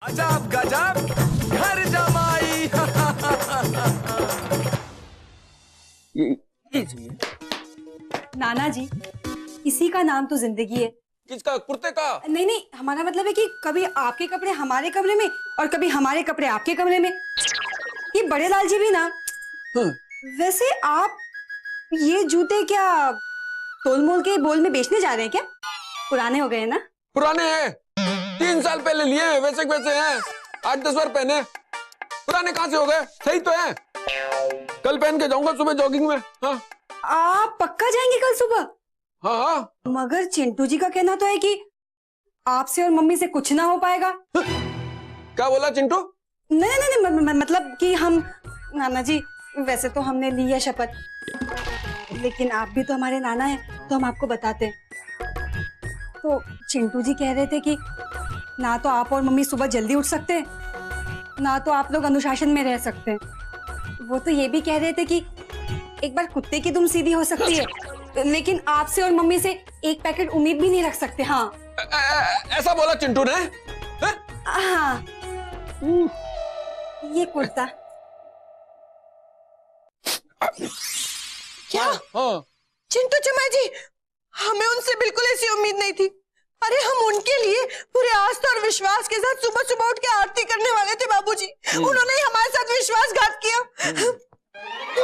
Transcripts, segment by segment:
अजब गजब घर जमाई। ये चाहिए। नाना जी, किसी का नाम तो जिंदगी है। किसका? कुर्ते का? नहीं नहीं, हमारा मतलब है कि कभी आपके कपड़े हमारे कमरे में और कभी हमारे कपड़े आपके कमरे में। ये बड़े लाल जी भी ना। वैसे आप ये जूते क्या तोल मोल के बोल में बेचने जा रहे हैं क्या? पुराने हो गए ना? पुराने हैं, 3 साल पहले लिए हैं, वैसे वैसे हैं। 8-10 बार पहने। पुराने कहाँ से हो गए? सही तो है। कल पहन के जाऊंगा सुबह जॉगिंग में। हाँ। आप पक्का जाएंगे कल सुबह? हाँ हाँ। मगर चिंटू जी का कहना तो है कि आपसे और मम्मी से कुछ ना हो पाएगा। क्या बोला चिंटू? नहीं नहीं नहीं, मतलब कि हम, नाना जी वैसे तो हमने ली है शपथ, लेकिन आप भी तो हमारे नाना हैं, तो हम आपको बताते हैं। तो चिंटू जी कह रहे थे कि ना तो आप और मम्मी सुबह जल्दी उठ सकते हैं, ना तो आप लोग अनुशासन में रह सकते हैं। वो तो ये भी कह रहे थे कि एक बार कुत्ते की दुम सीधी हो सकती है, लेकिन आपसे और मम्मी से एक पैकेट उम्मीद भी नहीं रख सकते। हाँ ऐसा बोला चिंटू ने? हाँ, ये कुर्ता। क्या? हाँ। चिंटू चमाई जी, हमें उनसे बिल्कुल ऐसी उम्मीद नहीं थी। अरे हम उनके लिए पूरे आस्था और विश्वास के साथ सुबह सुबह उठ के आरती करने वाले थे बाबूजी। उन्होंने ही हमारे साथ विश्वासघात किया।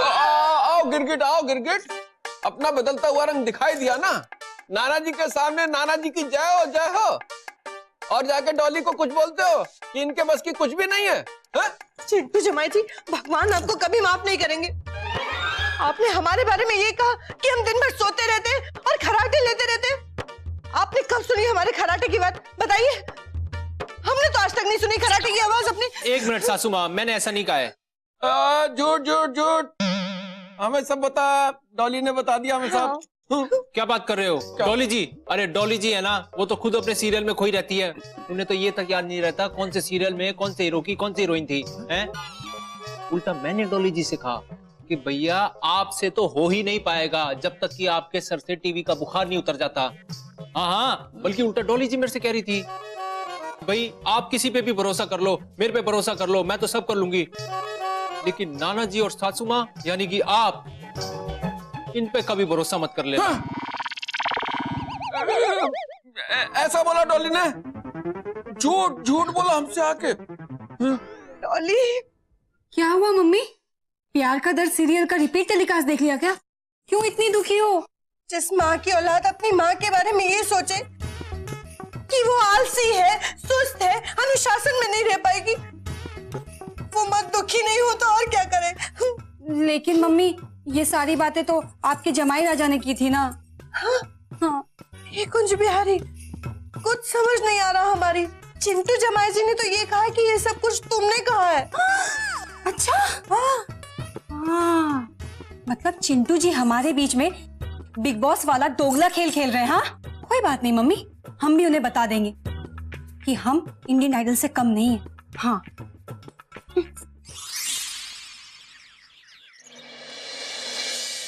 आओ गिरगिट, आओ गिरगिट। अपना बदलता हुआ रंग दिखाई दिया ना। नाना जी के सामने नाना जी की जय हो, जय हो। और जाके डॉली को कुछ बोलते हो कि इनके बस की कुछ भी नहीं है, है? चिंटू जमाई जी, भगवान आपको कभी माफ नहीं करेंगे। आपने हमारे बारे में ये कहा कि हम दिन भर सोते रहते और खराटे लेते रहते। आपने कब सुनी हमारे खराटे की बात? बताइए। हमने तो आज तक नहीं सुनी खराटे की आवाज अपनी। 1 मिनट सासू माँ, मैंने ऐसा नहीं कहा है। झूठ झूठ झूठ। हमें सब बता, डॉली ने बता दिया हमें सब। क्या बात कर रहे हो? डॉली जी? अरे डॉली जी है ना, वो तो खुद अपने सीरियल में खोई रहती है। उन्हें तो ये तक याद नहीं रहता कौन से सीरियल में कौन से हीरो की कौन सी हीरोइन थी, हैं? उल्टा मैंने डॉली जी से कहा कि भैया आपसे तो हो ही नहीं पाएगा जब तक कि आपके सर से टीवी का बुखार नहीं उतर जाता। हाँ हाँ, बल्कि उल्टा डॉली जी मेरे से कह रही थी, भाई आप किसी पे भी भरोसा कर लो, मेरे पे भरोसा कर लो, मैं तो सब कर लूंगी। लेकिन नाना जी और सासू माँ यानी कि आप, इन पे कभी भरोसा मत कर लेना। ऐसा बोला डॉली ने? झूठ झूठ बोला हमसे आके। डॉली, क्या हुआ मम्मी? प्यार का दर्द सीरियल का रिपीट टेलीकास्ट देख लिया क्या? क्यों इतनी दुखी हो? जिस माँ की औलाद अपनी माँ के बारे में ये सोचे कि वो आलसी है, सुस्त है, अनुशासन में नहीं रह पाएगी, वो मत दुखी नहीं हो तो और क्या करे? लेकिन मम्मी, ये सारी बातें तो आपके जमाई राजा ने की थी ना। हाँ? हाँ। ये कुंज बिहारी, कुछ समझ नहीं आ रहा हमारी। चिंटू जमाई जी ने तो ये कहा कि ये सब कुछ तुमने कहा है। अच्छा। हाँ, मतलब चिंटू जी हमारे बीच में बिग बॉस वाला दोगला खेल खेल रहे हैं। हाँ, कोई बात नहीं मम्मी, हम भी उन्हें बता देंगे कि हम इंडियन आइडल से कम नहीं है। हाँ।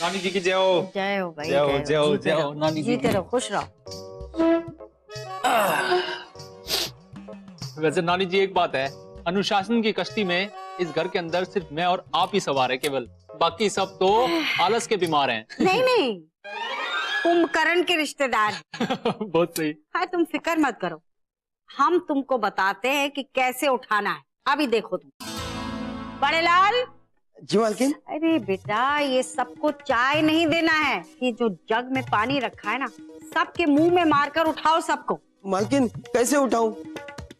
नानी जी की जय हो। जय हो भाई, जय हो, जय हो, जय हो नानी जी। जीते रहो, खुश रहो। वैसे नानी जी एक बात है, अनुशासन की कश्ती में इस घर के अंदर सिर्फ मैं और आप ही सवार है केवल, बाकी सब तो आलस के बीमार हैं। नहीं नहीं, कुंभकर्ण के रिश्तेदार। बहुत सही। हाँ, तुम फिक्र मत करो, हम तुमको बताते हैं कि कैसे उठाना है। अभी देखो तुम। बड़े लाल जी मालकिन। अरे बेटा, ये सबको चाय नहीं देना है, ये जो जग में पानी रखा है ना, सबके मुंह में मारकर उठाओ सबको। मालकिन कैसे उठाऊं?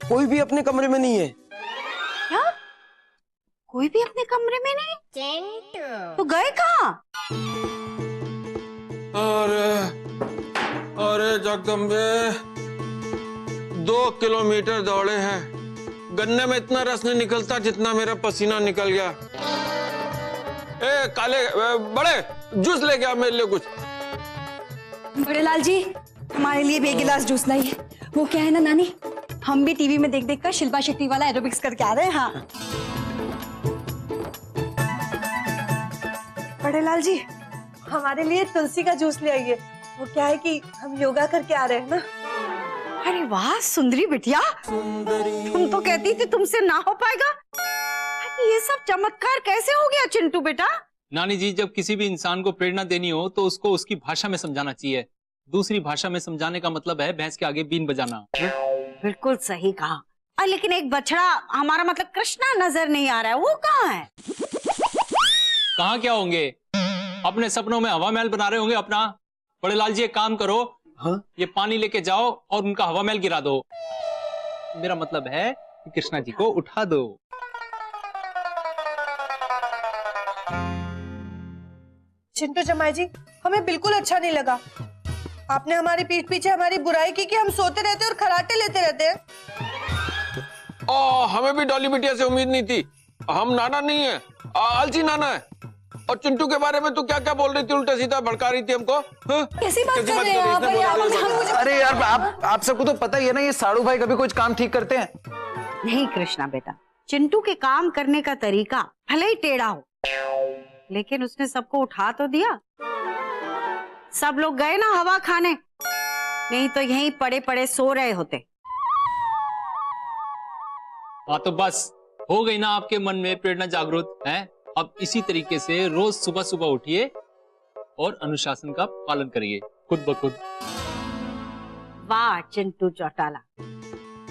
कोई भी अपने कमरे में नहीं है। क्या? कोई भी अपने कमरे में नहीं? तो गए कहाँ? अरे जगदम्बे, 2 किलोमीटर दौड़े हैं, गन्ने में इतना रस नहीं निकलता जितना मेरा पसीना निकल गया। ए काले बड़े, जूस ले गया मेरे लिए कुछ। बड़े लाल जी, हमारे लिए भी एक गिलास जूस लाइए। वो क्या है ना नानी, हम भी टीवी में देख देख कर शिल्पा शेट्टी वाला एरोबिक्स करके आ रहे हैं। हाँ। बड़े लाल जी, हमारे लिए तुलसी का जूस ले आइए। वो क्या है कि हम योगा करके आ रहे हैं ना। अरे वाह सुंदरी बिटिया, तुम तो कहती थी तुमसे ना हो पाएगा। अरे ये सब चमत्कार कैसे हो गया चिंटू बेटा? नानी जी, जब किसी भी इंसान को प्रेरणा देनी हो तो उसको उसकी भाषा में समझाना चाहिए। दूसरी भाषा में समझाने का मतलब है भैंस के आगे बीन बजाना। बिल्कुल सही कहा। लेकिन एक बछड़ा, हमारा मतलब कृष्णा नजर नहीं आ रहा है, वो कहाँ है? कहाँ क्या होंगे? अपने सपनों में हवा महल बना रहे होंगे अपना। बड़े लाल जी एक काम करो, हाँ? ये पानी लेके जाओ और उनका हवा महल गिरा दो। मेरा मतलब है कि कृष्णा जी को उठा दो। चिंटू जमाई जी, हमें बिल्कुल अच्छा नहीं लगा। आपने हमारी पीठ पीछे हमारी बुराई की कि हम सोते रहते और खराटे लेते रहते हैं। हमें भी डॉली बिटिया से उम्मीद नहीं थी। हम नाना नहीं है, आलसी नाना है। और चिंटू के बारे में तू क्या क्या बोल रही थी, उल्टा सीधा भड़का रही थी हमको। हाँ? कैसी बात कैसी कर बात रहे हैं कर आप? रही है? अरे इसने बोला, अरे यार, आप सबको तो पता ही है ना, ये साड़ू भाई कभी कुछ काम ठीक करते हैं? नहीं कृष्णा बेटा, चिंटू के काम करने का तरीका भले ही टेढ़ा हो, लेकिन उसने सबको उठा तो दिया। सब लोग गए ना हवा खाने, नहीं तो यहीं पड़े पड़े सो रहे होते। हाँ तो बस हो गई ना आपके मन में प्रेरणा जागृत है। अब इसी तरीके से रोज सुबह सुबह उठिए और अनुशासन का पालन करिए खुद ब खुद। वाह चिंटू चौटाला,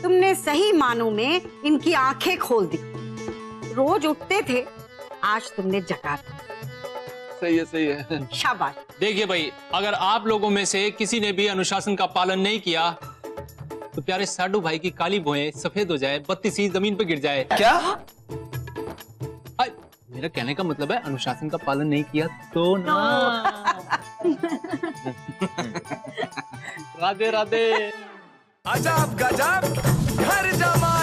तुमने सही मानों में इनकी आंखें खोल दी। रोज उठते थे, आज तुमने जगा दी। सही है, सही है। शाबाश। देखिए भाई, अगर आप लोगों में से किसी ने भी अनुशासन का पालन नहीं किया तो प्यारे साडू भाई की काली भौहें सफेद हो जाए, बत्ती सी जमीन पे गिर जाए। क्या? मेरा कहने का मतलब है अनुशासन का पालन नहीं किया तो ना। राधे राधे। अजब गजब घर जमा